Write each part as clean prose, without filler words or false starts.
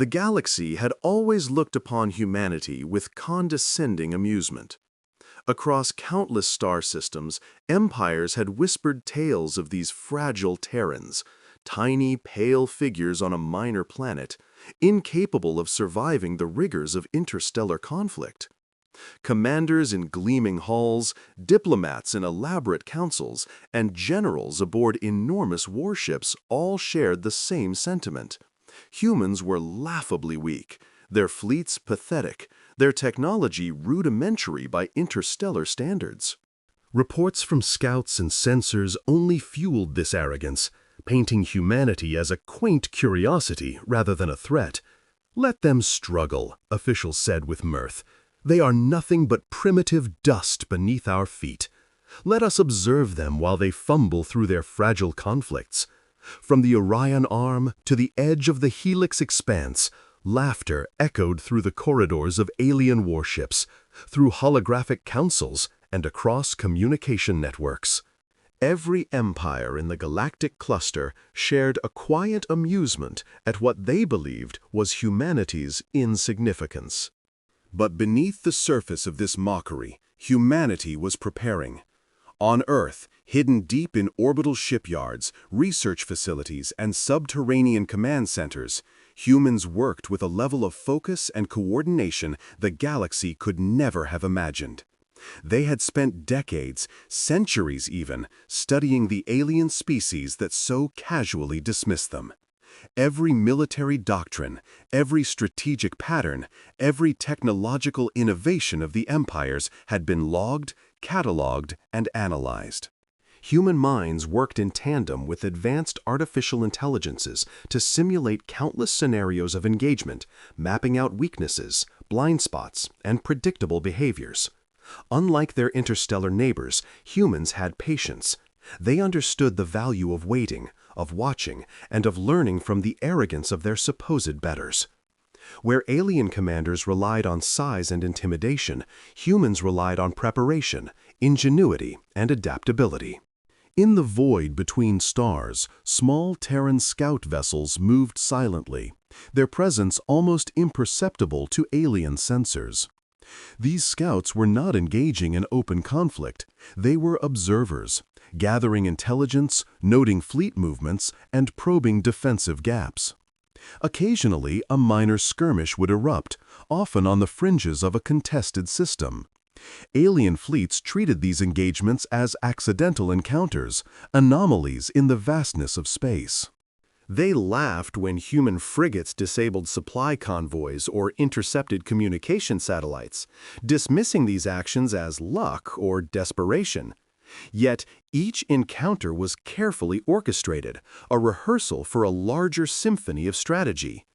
The galaxy had always looked upon humanity with condescending amusement. Across countless star systems, empires had whispered tales of these fragile Terrans, tiny, pale figures on a minor planet, incapable of surviving the rigors of interstellar conflict. Commanders in gleaming halls, diplomats in elaborate councils, and generals aboard enormous warships all shared the same sentiment. Humans were laughably weak, their fleets pathetic, their technology rudimentary by interstellar standards. Reports from scouts and censors only fueled this arrogance, painting humanity as a quaint curiosity rather than a threat. "Let them struggle," officials said with mirth. "They are nothing but primitive dust beneath our feet. Let us observe them while they fumble through their fragile conflicts." From the Orion Arm to the edge of the Helix Expanse, laughter echoed through the corridors of alien warships, through holographic councils, and across communication networks. Every empire in the galactic cluster shared a quiet amusement at what they believed was humanity's insignificance. But beneath the surface of this mockery, humanity was preparing. On Earth, hidden deep in orbital shipyards, research facilities, and subterranean command centers, humans worked with a level of focus and coordination the galaxy could never have imagined. They had spent decades, centuries even, studying the alien species that so casually dismissed them. Every military doctrine, every strategic pattern, every technological innovation of the empires had been logged, cataloged, and analyzed. Human minds worked in tandem with advanced artificial intelligences to simulate countless scenarios of engagement, mapping out weaknesses, blind spots, and predictable behaviors. Unlike their interstellar neighbors, humans had patience. They understood the value of waiting, of watching, and of learning from the arrogance of their supposed betters. Where alien commanders relied on size and intimidation, humans relied on preparation, ingenuity, and adaptability. In the void between stars, small Terran scout vessels moved silently, their presence almost imperceptible to alien sensors. These scouts were not engaging in open conflict. They were observers, gathering intelligence, noting fleet movements, and probing defensive gaps. Occasionally, a minor skirmish would erupt, often on the fringes of a contested system. Alien fleets treated these engagements as accidental encounters, anomalies in the vastness of space. They laughed when human frigates disabled supply convoys or intercepted communication satellites, dismissing these actions as luck or desperation. Yet each encounter was carefully orchestrated, a rehearsal for a larger symphony of strategy.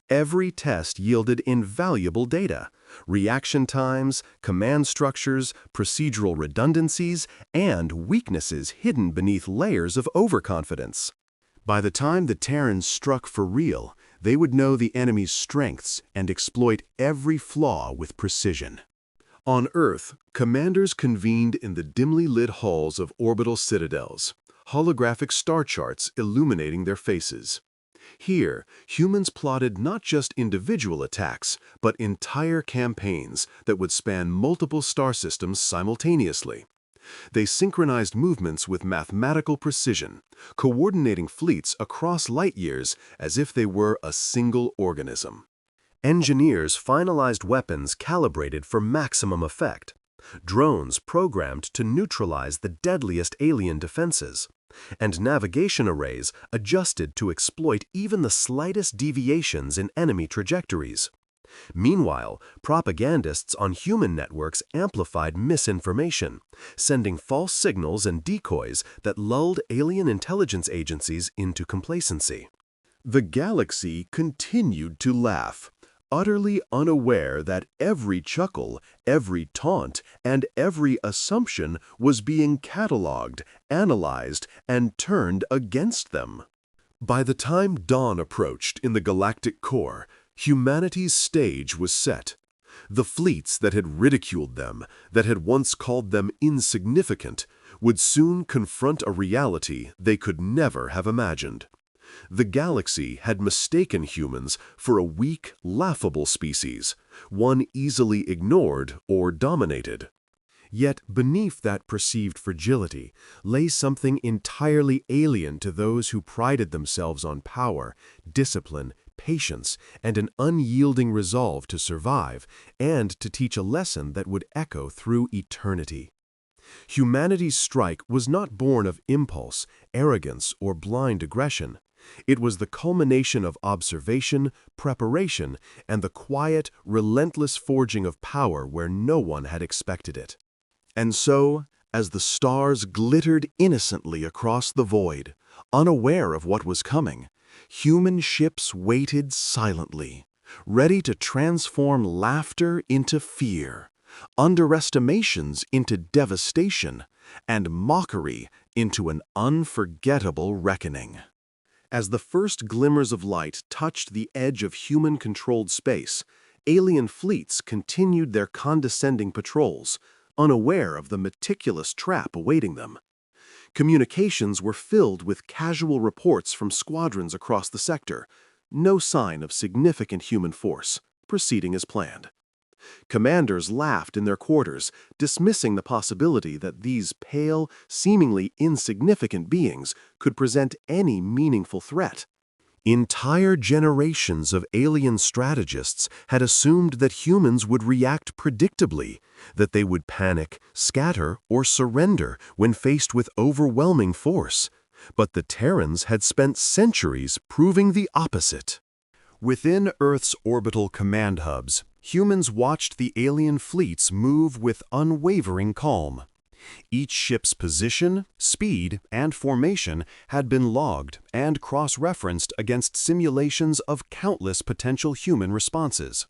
Every test yielded invaluable data: reaction times, command structures, procedural redundancies, and weaknesses hidden beneath layers of overconfidence. By the time the Terrans struck for real, they would know the enemy's strengths and exploit every flaw with precision. On Earth, commanders convened in the dimly lit halls of orbital citadels, holographic star charts illuminating their faces. Here, humans plotted not just individual attacks, but entire campaigns that would span multiple star systems simultaneously. They synchronized movements with mathematical precision, coordinating fleets across light years as if they were a single organism. Engineers finalized weapons calibrated for maximum effect, drones programmed to neutralize the deadliest alien defenses, and navigation arrays adjusted to exploit even the slightest deviations in enemy trajectories. Meanwhile, propagandists on human networks amplified misinformation, sending false signals and decoys that lulled alien intelligence agencies into complacency. The galaxy continued to laugh, utterly unaware that every chuckle, every taunt, and every assumption was being cataloged, analyzed, and turned against them. By the time dawn approached in the galactic core, humanity's stage was set. The fleets that had ridiculed them, that had once called them insignificant, would soon confront a reality they could never have imagined. The galaxy had mistaken humans for a weak, laughable species, one easily ignored or dominated. Yet beneath that perceived fragility lay something entirely alien to those who prided themselves on power, discipline, patience, and an unyielding resolve to survive and to teach a lesson that would echo through eternity. Humanity's strike was not born of impulse, arrogance, or blind aggression. It was the culmination of observation, preparation, and the quiet, relentless forging of power where no one had expected it. And so, as the stars glittered innocently across the void, unaware of what was coming, human ships waited silently, ready to transform laughter into fear, underestimations into devastation, and mockery into an unforgettable reckoning. As the first glimmers of light touched the edge of human-controlled space, alien fleets continued their condescending patrols, unaware of the meticulous trap awaiting them. Communications were filled with casual reports from squadrons across the sector, no sign of significant human force, proceeding as planned. Commanders laughed in their quarters, dismissing the possibility that these pale, seemingly insignificant beings could present any meaningful threat. Entire generations of alien strategists had assumed that humans would react predictably, that they would panic, scatter, or surrender when faced with overwhelming force. But the Terrans had spent centuries proving the opposite. Within Earth's orbital command hubs, humans watched the alien fleets move with unwavering calm. Each ship's position, speed, and formation had been logged and cross-referenced against simulations of countless potential human responses.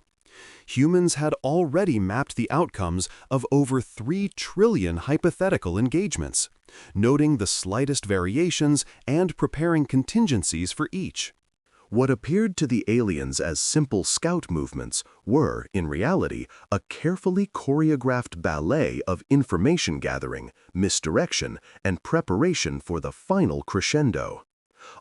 Humans had already mapped the outcomes of over 3 trillion hypothetical engagements, noting the slightest variations and preparing contingencies for each. What appeared to the aliens as simple scout movements were, in reality, a carefully choreographed ballet of information gathering, misdirection, and preparation for the final crescendo.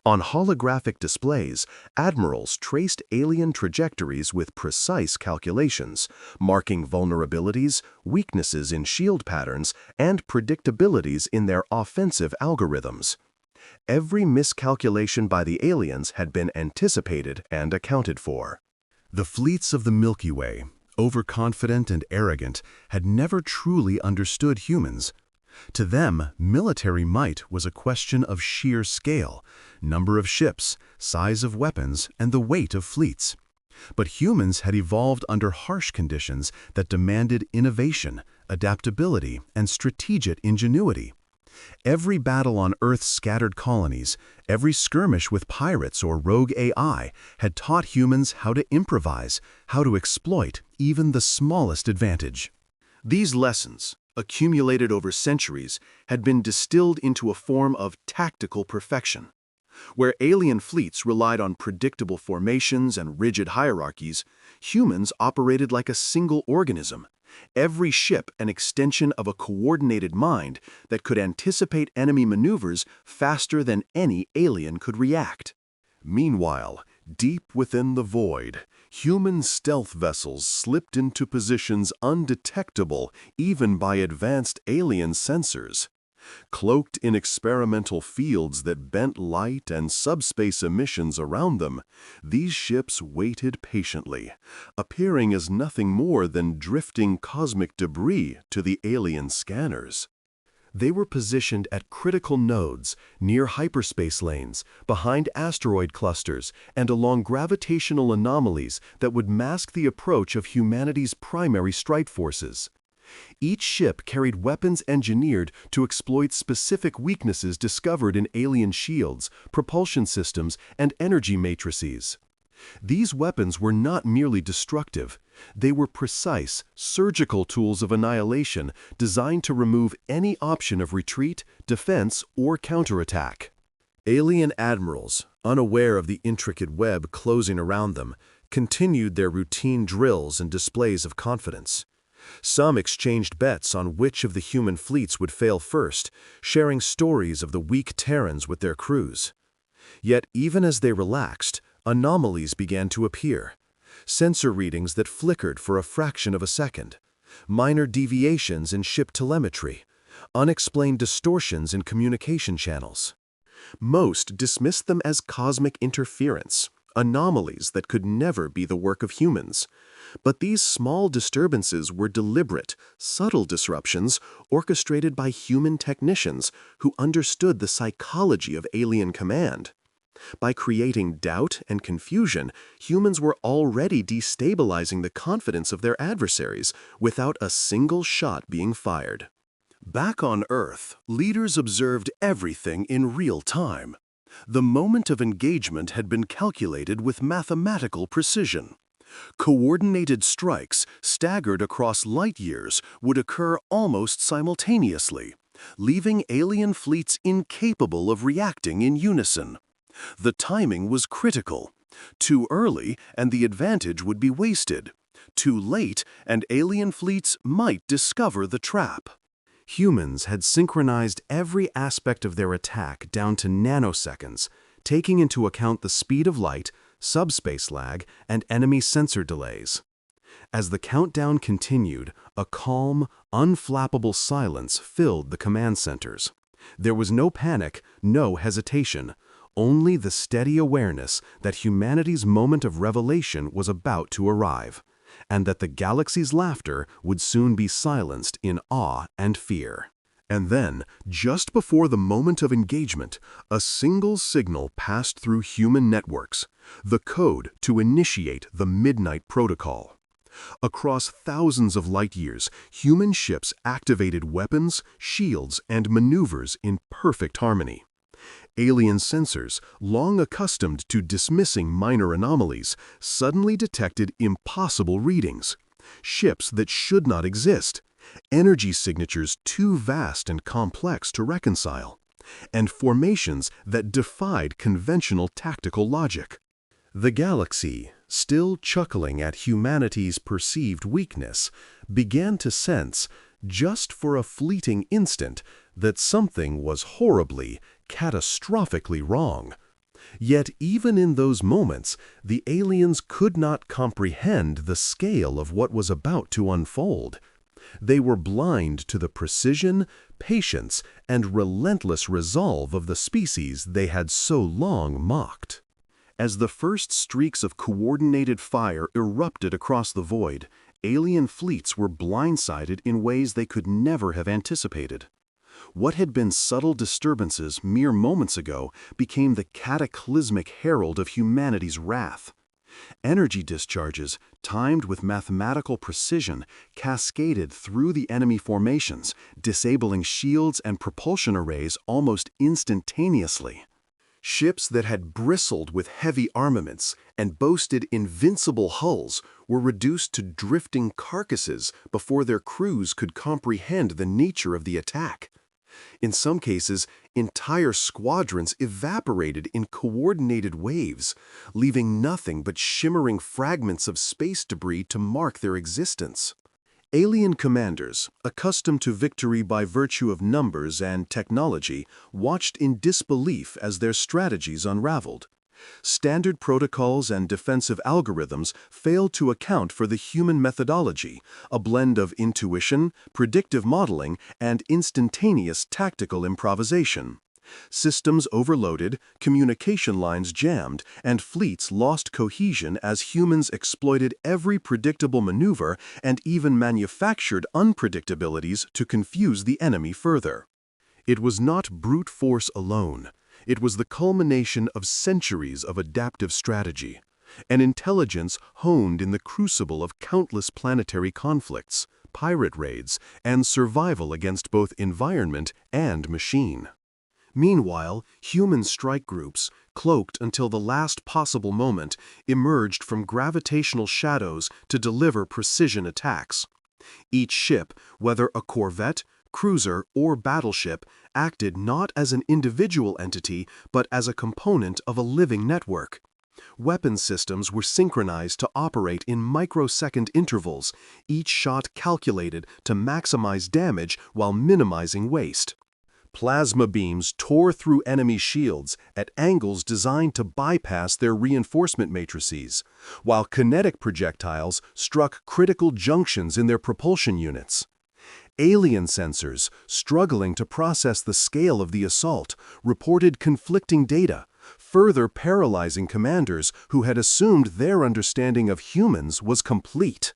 On holographic displays, admirals traced alien trajectories with precise calculations, marking vulnerabilities, weaknesses in shield patterns, and predictabilities in their offensive algorithms. Every miscalculation by the aliens had been anticipated and accounted for. The fleets of the Milky Way, overconfident and arrogant, had never truly understood humans. To them, military might was a question of sheer scale, number of ships, size of weapons, and the weight of fleets. But humans had evolved under harsh conditions that demanded innovation, adaptability, and strategic ingenuity. Every battle on Earth's scattered colonies, every skirmish with pirates or rogue AI had taught humans how to improvise, how to exploit even the smallest advantage. These lessons, accumulated over centuries, had been distilled into a form of tactical perfection. Where alien fleets relied on predictable formations and rigid hierarchies, humans operated like a single organism, every ship an extension of a coordinated mind that could anticipate enemy maneuvers faster than any alien could react. Meanwhile, deep within the void, human stealth vessels slipped into positions undetectable even by advanced alien sensors. Cloaked in experimental fields that bent light and subspace emissions around them, these ships waited patiently, appearing as nothing more than drifting cosmic debris to the alien scanners. They were positioned at critical nodes, near hyperspace lanes, behind asteroid clusters, and along gravitational anomalies that would mask the approach of humanity's primary strike forces. Each ship carried weapons engineered to exploit specific weaknesses discovered in alien shields, propulsion systems, and energy matrices. These weapons were not merely destructive. They were precise, surgical tools of annihilation designed to remove any option of retreat, defense, or counterattack. Alien admirals, unaware of the intricate web closing around them, continued their routine drills and displays of confidence. Some exchanged bets on which of the human fleets would fail first, sharing stories of the weak Terrans with their crews. Yet even as they relaxed, anomalies began to appear. Sensor readings that flickered for a fraction of a second, minor deviations in ship telemetry, unexplained distortions in communication channels. Most dismissed them as cosmic interference, anomalies that could never be the work of humans. But these small disturbances were deliberate, subtle disruptions orchestrated by human technicians who understood the psychology of alien command. By creating doubt and confusion, humans were already destabilizing the confidence of their adversaries without a single shot being fired. Back on Earth, leaders observed everything in real time. The moment of engagement had been calculated with mathematical precision. Coordinated strikes staggered across light years would occur almost simultaneously, leaving alien fleets incapable of reacting in unison. The timing was critical. Too early, and the advantage would be wasted. Too late, and alien fleets might discover the trap. Humans had synchronized every aspect of their attack down to nanoseconds, taking into account the speed of light, subspace lag, and enemy sensor delays. As the countdown continued, a calm, unflappable silence filled the command centers. There was no panic, no hesitation, only the steady awareness that humanity's moment of revelation was about to arrive, and that the galaxy's laughter would soon be silenced in awe and fear. And then, just before the moment of engagement, a single signal passed through human networks, the code to initiate the Midnight Protocol. Across thousands of light years, human ships activated weapons, shields, and maneuvers in perfect harmony. Alien sensors, long accustomed to dismissing minor anomalies, suddenly detected impossible readings. Ships that should not exist, energy signatures too vast and complex to reconcile, and formations that defied conventional tactical logic. The galaxy, still chuckling at humanity's perceived weakness, began to sense, just for a fleeting instant, that something was horribly, catastrophically wrong. Yet even in those moments, the aliens could not comprehend the scale of what was about to unfold. They were blind to the precision, patience, and relentless resolve of the species they had so long mocked. As the first streaks of coordinated fire erupted across the void, alien fleets were blindsided in ways they could never have anticipated. What had been subtle disturbances mere moments ago became the cataclysmic herald of humanity's wrath. Energy discharges, timed with mathematical precision, cascaded through the enemy formations, disabling shields and propulsion arrays almost instantaneously. Ships that had bristled with heavy armaments and boasted invincible hulls were reduced to drifting carcasses before their crews could comprehend the nature of the attack. In some cases, entire squadrons evaporated in coordinated waves, leaving nothing but shimmering fragments of space debris to mark their existence. Alien commanders, accustomed to victory by virtue of numbers and technology, watched in disbelief as their strategies unraveled. Standard protocols and defensive algorithms failed to account for the human methodology, a blend of intuition, predictive modeling, and instantaneous tactical improvisation. Systems overloaded, communication lines jammed, and fleets lost cohesion as humans exploited every predictable maneuver and even manufactured unpredictabilities to confuse the enemy further. It was not brute force alone. It was the culmination of centuries of adaptive strategy, an intelligence honed in the crucible of countless planetary conflicts, pirate raids, and survival against both environment and machine. Meanwhile, human strike groups, cloaked until the last possible moment, emerged from gravitational shadows to deliver precision attacks. Each ship, whether a corvette, cruiser, or battleship, acted not as an individual entity but as a component of a living network. Weapon systems were synchronized to operate in microsecond intervals, each shot calculated to maximize damage while minimizing waste. Plasma beams tore through enemy shields at angles designed to bypass their reinforcement matrices, while kinetic projectiles struck critical junctions in their propulsion units. Alien sensors, struggling to process the scale of the assault, reported conflicting data, further paralyzing commanders who had assumed their understanding of humans was complete.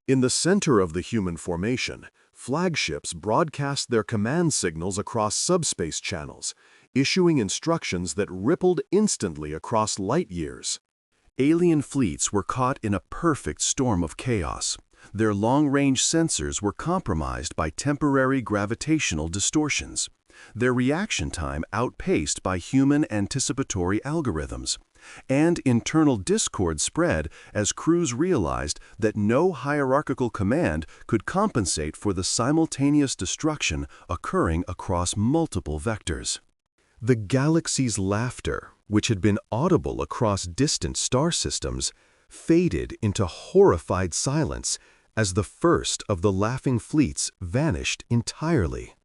In the center of the human formation, flagships broadcast their command signals across subspace channels, issuing instructions that rippled instantly across light years. Alien fleets were caught in a perfect storm of chaos. Their long-range sensors were compromised by temporary gravitational distortions. Their reaction time outpaced by human anticipatory algorithms. And internal discord spread as crews realized that no hierarchical command could compensate for the simultaneous destruction occurring across multiple vectors. The galaxy's laughter, which had been audible across distant star systems, faded into horrified silence as the first of the laughing fleets vanished entirely.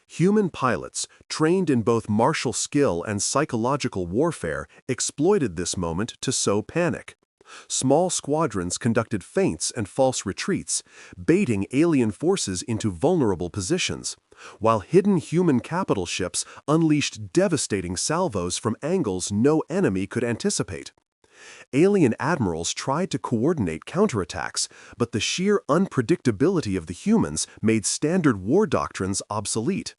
Human pilots, trained in both martial skill and psychological warfare, exploited this moment to sow panic. Small squadrons conducted feints and false retreats, baiting alien forces into vulnerable positions, while hidden human capital ships unleashed devastating salvos from angles no enemy could anticipate. Alien admirals tried to coordinate counterattacks, but the sheer unpredictability of the humans made standard war doctrines obsolete.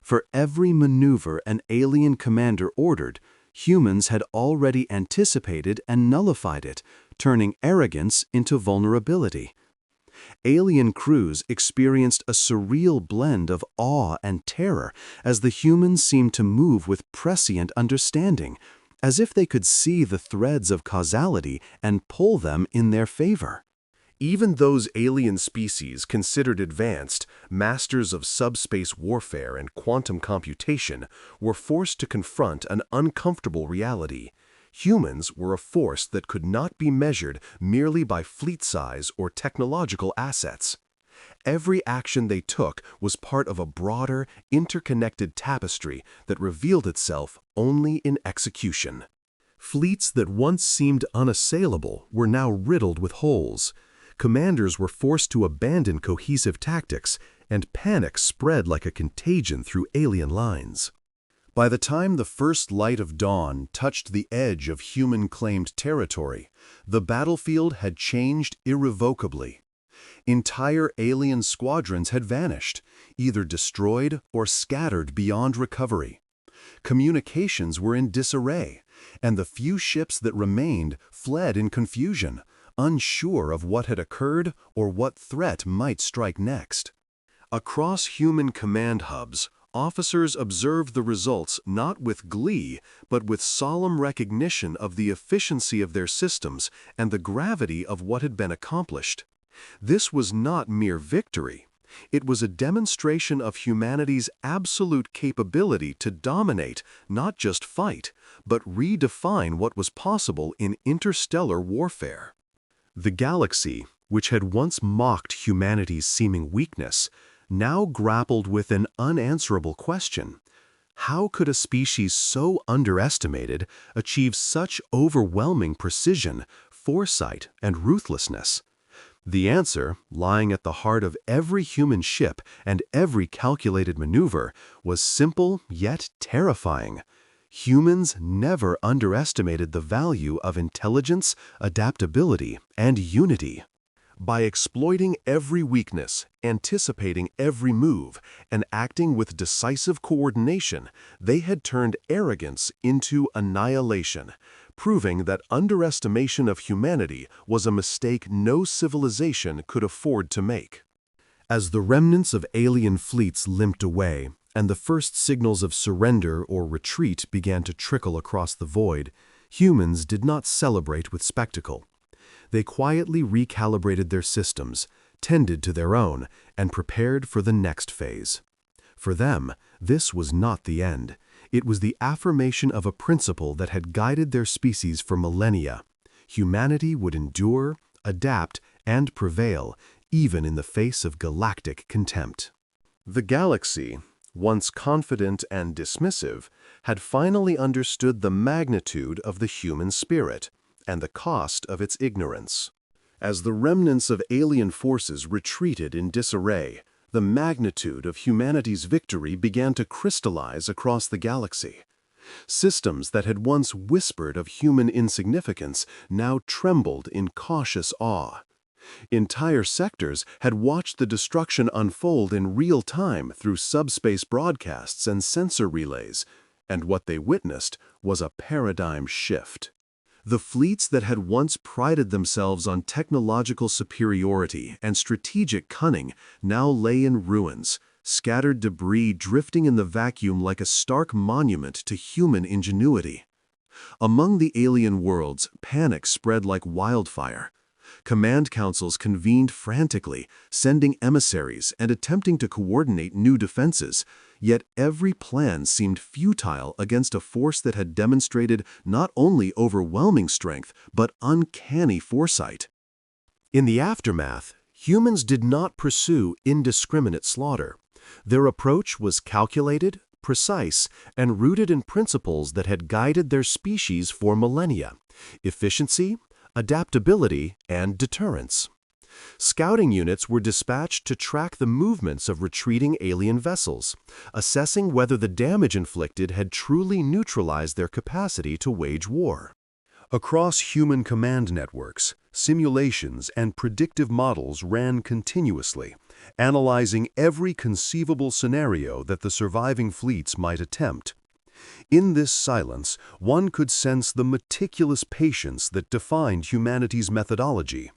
For every maneuver an alien commander ordered, humans had already anticipated and nullified it, turning arrogance into vulnerability. Alien crews experienced a surreal blend of awe and terror as the humans seemed to move with prescient understanding, as if they could see the threads of causality and pull them in their favor. Even those alien species considered advanced, masters of subspace warfare and quantum computation, were forced to confront an uncomfortable reality. Humans were a force that could not be measured merely by fleet size or technological assets. Every action they took was part of a broader, interconnected tapestry that revealed itself only in execution. Fleets that once seemed unassailable were now riddled with holes. Commanders were forced to abandon cohesive tactics, and panic spread like a contagion through alien lines. By the time the first light of dawn touched the edge of human-claimed territory, the battlefield had changed irrevocably. Entire alien squadrons had vanished, either destroyed or scattered beyond recovery. Communications were in disarray, and the few ships that remained fled in confusion, unsure of what had occurred or what threat might strike next. Across human command hubs, officers observed the results not with glee, but with solemn recognition of the efficiency of their systems and the gravity of what had been accomplished. This was not mere victory. It was a demonstration of humanity's absolute capability to dominate, not just fight, but redefine what was possible in interstellar warfare. The galaxy, which had once mocked humanity's seeming weakness, now grappled with an unanswerable question. How could a species so underestimated achieve such overwhelming precision, foresight, and ruthlessness? The answer, lying at the heart of every human ship and every calculated maneuver, was simple yet terrifying. Humans never underestimated the value of intelligence, adaptability, and unity. By exploiting every weakness, anticipating every move, and acting with decisive coordination, they had turned arrogance into annihilation, proving that underestimation of humanity was a mistake no civilization could afford to make. As the remnants of alien fleets limped away, and the first signals of surrender or retreat began to trickle across the void, humans did not celebrate with spectacle. They quietly recalibrated their systems, tended to their own, and prepared for the next phase. For them, this was not the end. It was the affirmation of a principle that had guided their species for millennia. Humanity would endure, adapt, and prevail, even in the face of galactic contempt. The galaxy, once confident and dismissive, had finally understood the magnitude of the human spirit and the cost of its ignorance. As the remnants of alien forces retreated in disarray, the magnitude of humanity's victory began to crystallize across the galaxy. Systems that had once whispered of human insignificance now trembled in cautious awe. Entire sectors had watched the destruction unfold in real time through subspace broadcasts and sensor relays, and what they witnessed was a paradigm shift. The fleets that had once prided themselves on technological superiority and strategic cunning now lay in ruins, scattered debris drifting in the vacuum like a stark monument to human ingenuity. Among the alien worlds, panic spread like wildfire. Command councils convened frantically, sending emissaries and attempting to coordinate new defenses, yet every plan seemed futile against a force that had demonstrated not only overwhelming strength, but uncanny foresight. In the aftermath, humans did not pursue indiscriminate slaughter. Their approach was calculated, precise, and rooted in principles that had guided their species for millennia: efficiency, adaptability, and deterrence. Scouting units were dispatched to track the movements of retreating alien vessels, assessing whether the damage inflicted had truly neutralized their capacity to wage war. Across human command networks, simulations and predictive models ran continuously, analyzing every conceivable scenario that the surviving fleets might attempt. In this silence, one could sense the meticulous patience that defined humanity's methodology.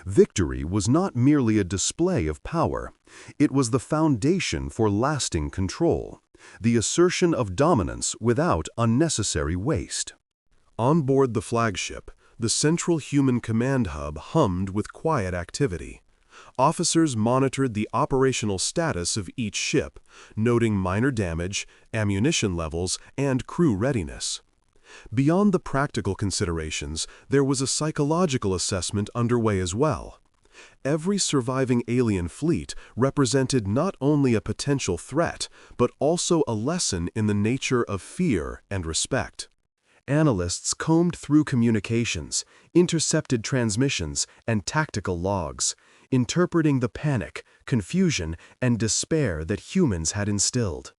Victory was not merely a display of power. It was the foundation for lasting control, the assertion of dominance without unnecessary waste. On board the flagship, the central human command hub hummed with quiet activity. Officers monitored the operational status of each ship, noting minor damage, ammunition levels, and crew readiness. Beyond the practical considerations, there was a psychological assessment underway as well. Every surviving alien fleet represented not only a potential threat, but also a lesson in the nature of fear and respect. Analysts combed through communications, intercepted transmissions, and tactical logs, interpreting the panic, confusion, and despair that humans had instilled.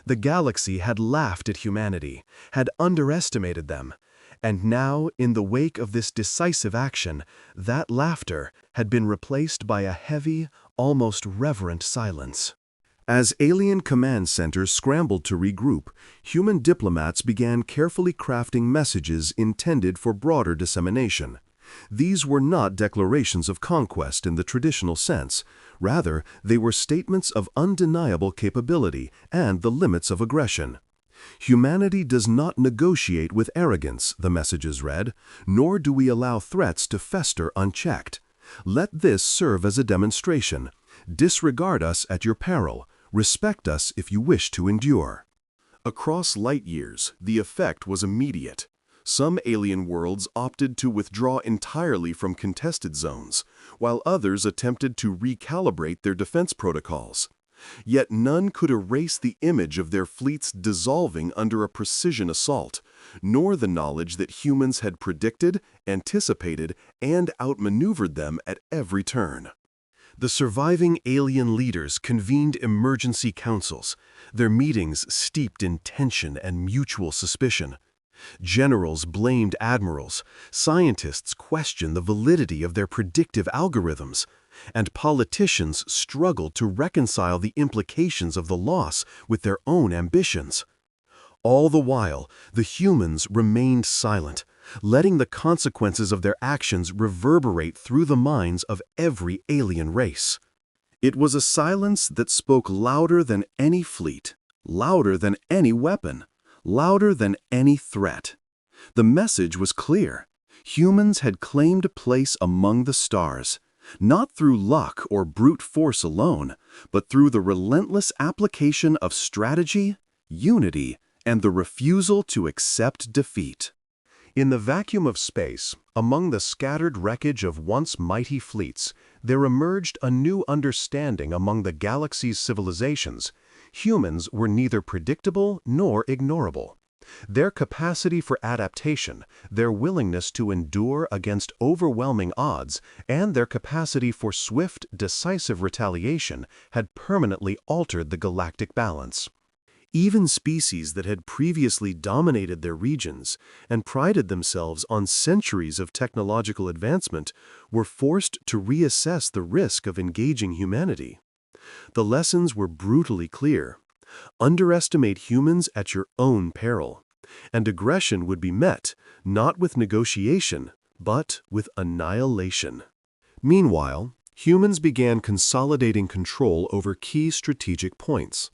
The galaxy had laughed at humanity, had underestimated them, and now, in the wake of this decisive action, that laughter had been replaced by a heavy, almost reverent silence. As alien command centers scrambled to regroup, human diplomats began carefully crafting messages intended for broader dissemination. These were not declarations of conquest in the traditional sense. Rather, they were statements of undeniable capability and the limits of aggression. Humanity does not negotiate with arrogance, the messages read, nor do we allow threats to fester unchecked. Let this serve as a demonstration. Disregard us at your peril. Respect us if you wish to endure. Across light years, the effect was immediate. Some alien worlds opted to withdraw entirely from contested zones, while others attempted to recalibrate their defense protocols. Yet none could erase the image of their fleets dissolving under a precision assault, nor the knowledge that humans had predicted, anticipated, and outmaneuvered them at every turn. The surviving alien leaders convened emergency councils, their meetings steeped in tension and mutual suspicion. Generals blamed admirals, scientists questioned the validity of their predictive algorithms, and politicians struggled to reconcile the implications of the loss with their own ambitions. All the while, the humans remained silent, letting the consequences of their actions reverberate through the minds of every alien race. It was a silence that spoke louder than any fleet, louder than any weapon, louder than any threat. The message was clear. Humans had claimed a place among the stars, not through luck or brute force alone, but through the relentless application of strategy, unity, and the refusal to accept defeat. In the vacuum of space, among the scattered wreckage of once mighty fleets, there emerged a new understanding among the galaxy's civilizations. Humans were neither predictable nor ignorable. Their capacity for adaptation, their willingness to endure against overwhelming odds, and their capacity for swift, decisive retaliation had permanently altered the galactic balance. Even species that had previously dominated their regions and prided themselves on centuries of technological advancement were forced to reassess the risk of engaging humanity. The lessons were brutally clear. Underestimate humans at your own peril, and aggression would be met not with negotiation, but with annihilation. Meanwhile, humans began consolidating control over key strategic points.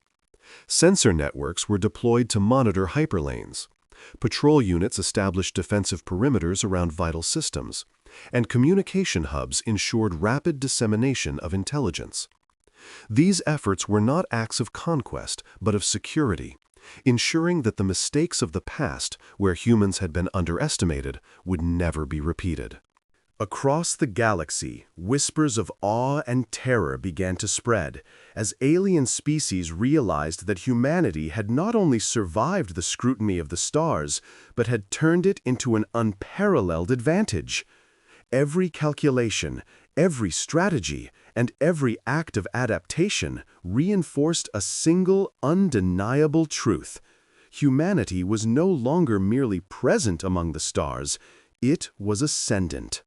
Sensor networks were deployed to monitor hyperlanes. Patrol units established defensive perimeters around vital systems, and communication hubs ensured rapid dissemination of intelligence. These efforts were not acts of conquest, but of security, ensuring that the mistakes of the past, where humans had been underestimated, would never be repeated. Across the galaxy, whispers of awe and terror began to spread as alien species realized that humanity had not only survived the scrutiny of the stars, but had turned it into an unparalleled advantage. Every calculation, every strategy, and every act of adaptation reinforced a single, undeniable truth. Humanity was no longer merely present among the stars, it was ascendant.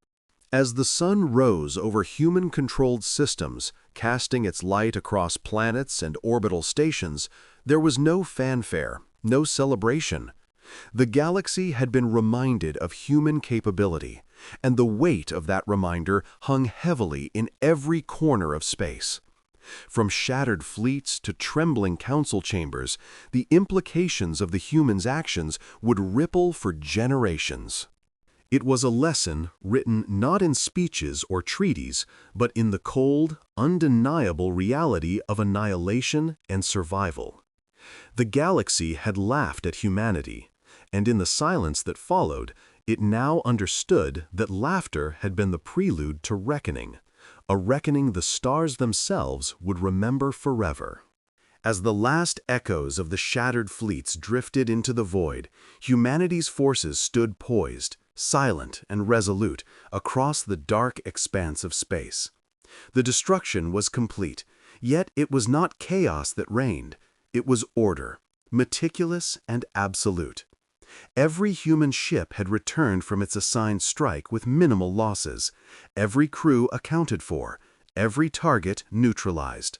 As the sun rose over human-controlled systems, casting its light across planets and orbital stations, there was no fanfare, no celebration. The galaxy had been reminded of human capability, and the weight of that reminder hung heavily in every corner of space. From shattered fleets to trembling council chambers, the implications of the humans' actions would ripple for generations. It was a lesson written not in speeches or treaties, but in the cold, undeniable reality of annihilation and survival. The galaxy had laughed at humanity, and in the silence that followed, it now understood that laughter had been the prelude to reckoning, a reckoning the stars themselves would remember forever. As the last echoes of the shattered fleets drifted into the void, humanity's forces stood poised, silent and resolute, across the dark expanse of space. The destruction was complete, yet it was not chaos that reigned. It was order, meticulous and absolute. Every human ship had returned from its assigned strike with minimal losses, every crew accounted for, every target neutralized.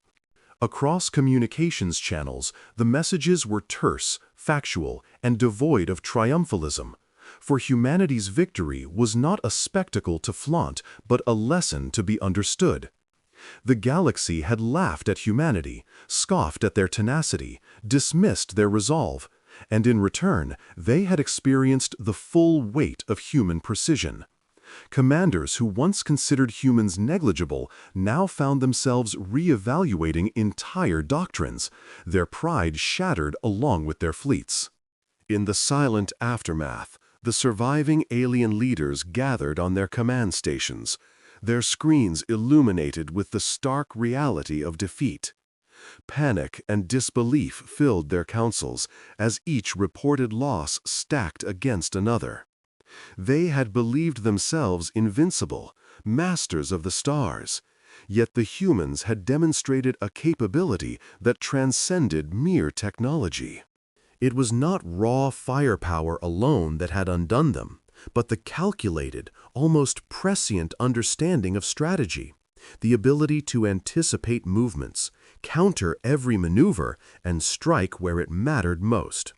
Across communications channels, the messages were terse, factual, and devoid of triumphalism. For humanity's victory was not a spectacle to flaunt, but a lesson to be understood. The galaxy had laughed at humanity, scoffed at their tenacity, dismissed their resolve, and in return, they had experienced the full weight of human precision. Commanders who once considered humans negligible now found themselves re-evaluating entire doctrines, their pride shattered along with their fleets. In the silent aftermath, the surviving alien leaders gathered on their command stations, their screens illuminated with the stark reality of defeat. Panic and disbelief filled their councils as each reported loss stacked against another. They had believed themselves invincible, masters of the stars, yet the humans had demonstrated a capability that transcended mere technology. It was not raw firepower alone that had undone them, but the calculated, almost prescient understanding of strategy, the ability to anticipate movements, counter every maneuver, and strike where it mattered most.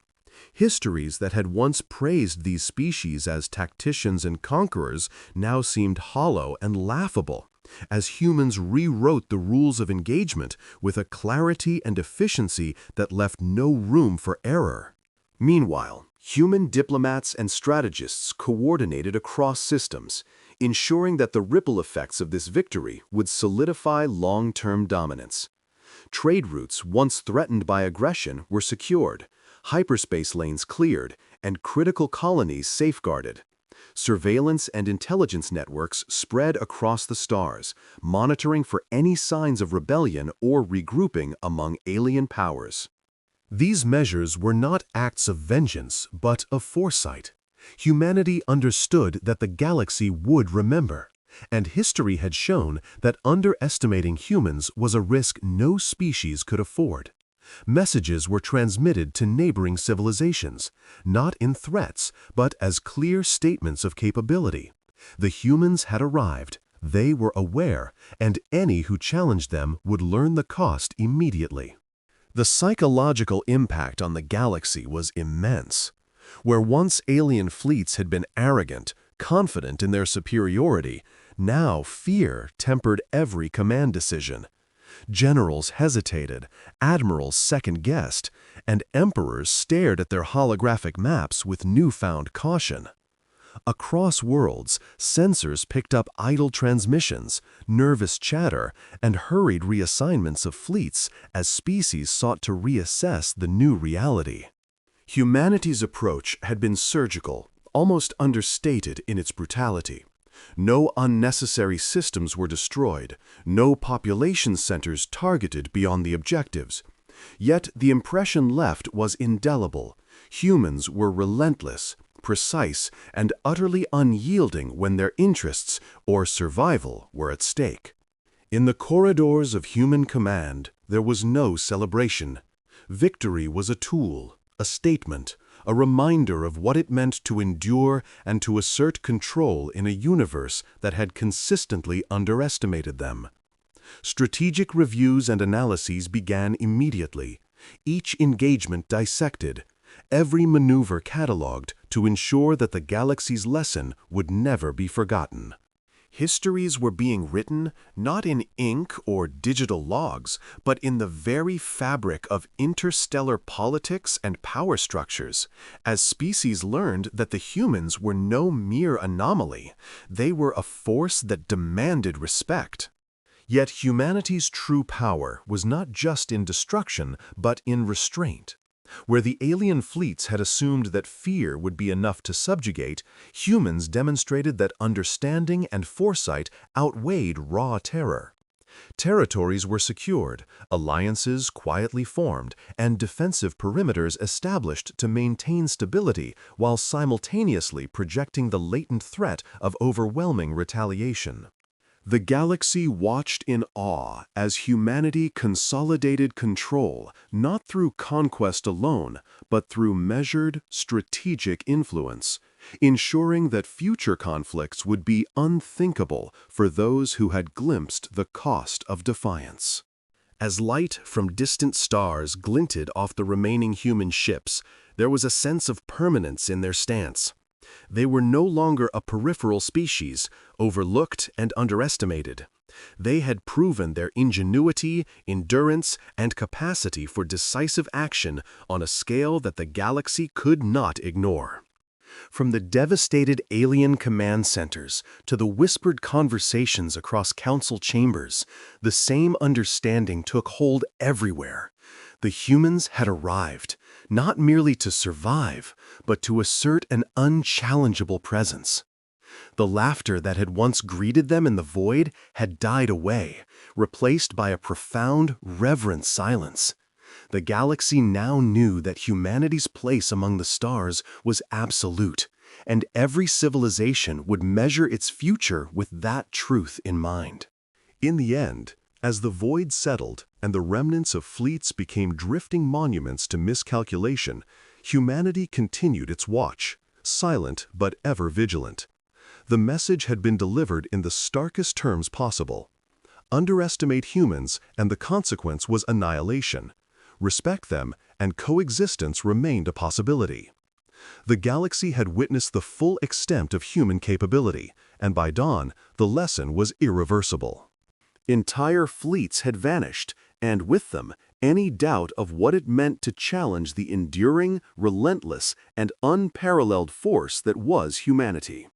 Histories that had once praised these species as tacticians and conquerors now seemed hollow and laughable, as humans rewrote the rules of engagement with a clarity and efficiency that left no room for error. Meanwhile, human diplomats and strategists coordinated across systems, ensuring that the ripple effects of this victory would solidify long-term dominance. Trade routes once threatened by aggression were secured, hyperspace lanes cleared, and critical colonies safeguarded. Surveillance and intelligence networks spread across the stars, monitoring for any signs of rebellion or regrouping among alien powers. These measures were not acts of vengeance, but of foresight. Humanity understood that the galaxy would remember, and history had shown that underestimating humans was a risk no species could afford. Messages were transmitted to neighboring civilizations, not in threats, but as clear statements of capability. The humans had arrived, they were aware, and any who challenged them would learn the cost immediately. The psychological impact on the galaxy was immense. Where once alien fleets had been arrogant, confident in their superiority, now fear tempered every command decision. Generals hesitated, admirals second-guessed, and emperors stared at their holographic maps with newfound caution. Across worlds, sensors picked up idle transmissions, nervous chatter, and hurried reassignments of fleets as species sought to reassess the new reality. Humanity's approach had been surgical, almost understated in its brutality. No unnecessary systems were destroyed, no population centers targeted beyond the objectives. Yet the impression left was indelible. Humans were relentless, precise, and utterly unyielding when their interests or survival were at stake. In the corridors of human command, there was no celebration. Victory was a tool, a statement, a reminder of what it meant to endure and to assert control in a universe that had consistently underestimated them. Strategic reviews and analyses began immediately, each engagement dissected, every maneuver cataloged to ensure that the galaxy's lesson would never be forgotten. Histories were being written not in ink or digital logs, but in the very fabric of interstellar politics and power structures. As species learned that the humans were no mere anomaly, they were a force that demanded respect. Yet humanity's true power was not just in destruction, but in restraint. Where the alien fleets had assumed that fear would be enough to subjugate, humans demonstrated that understanding and foresight outweighed raw terror. Territories were secured, alliances quietly formed, and defensive perimeters established to maintain stability while simultaneously projecting the latent threat of overwhelming retaliation. The galaxy watched in awe as humanity consolidated control, not through conquest alone, but through measured, strategic influence, ensuring that future conflicts would be unthinkable for those who had glimpsed the cost of defiance. As light from distant stars glinted off the remaining human ships, there was a sense of permanence in their stance. They were no longer a peripheral species, overlooked and underestimated. They had proven their ingenuity, endurance, and capacity for decisive action on a scale that the galaxy could not ignore. From the devastated alien command centers to the whispered conversations across council chambers, the same understanding took hold everywhere. The humans had arrived, not merely to survive, but to assert an unchallengeable presence. The laughter that had once greeted them in the void had died away, replaced by a profound, reverent silence. The galaxy now knew that humanity's place among the stars was absolute, and every civilization would measure its future with that truth in mind. In the end, as the void settled and the remnants of fleets became drifting monuments to miscalculation, humanity continued its watch, silent but ever vigilant. The message had been delivered in the starkest terms possible. Underestimate humans, and the consequence was annihilation. Respect them, and coexistence remained a possibility. The galaxy had witnessed the full extent of human capability, and by dawn, the lesson was irreversible. Entire fleets had vanished, and with them, any doubt of what it meant to challenge the enduring, relentless, and unparalleled force that was humanity.